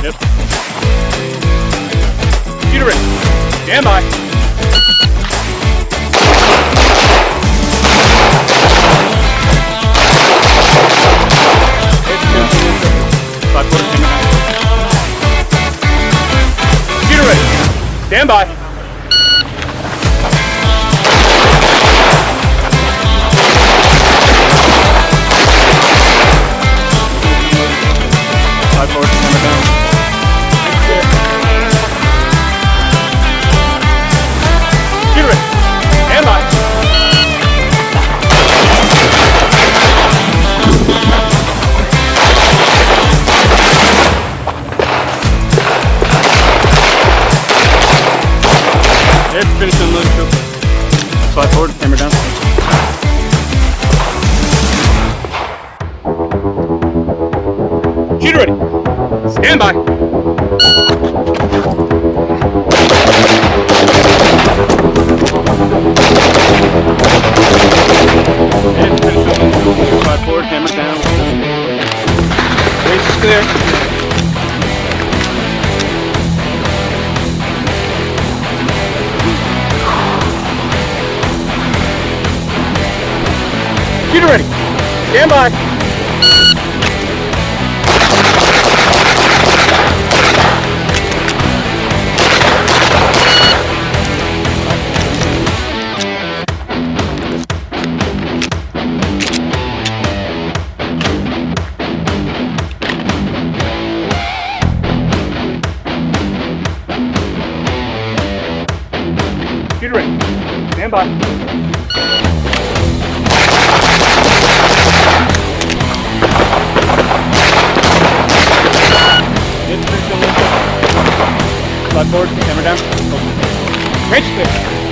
Yep. Shooter ready. Stand by. Shooter ready. Stand by. Five forward, camera down. Shooter ready. Stand by. It's finished unloading, show. Slide forward, camera down. Shooter ready. Stand by. And finish unloading. Slide forward, camera down. Base is clear. Shooter ready. Stand by. Shooter ready. Stand by. Slide forward, camera down. Range clear.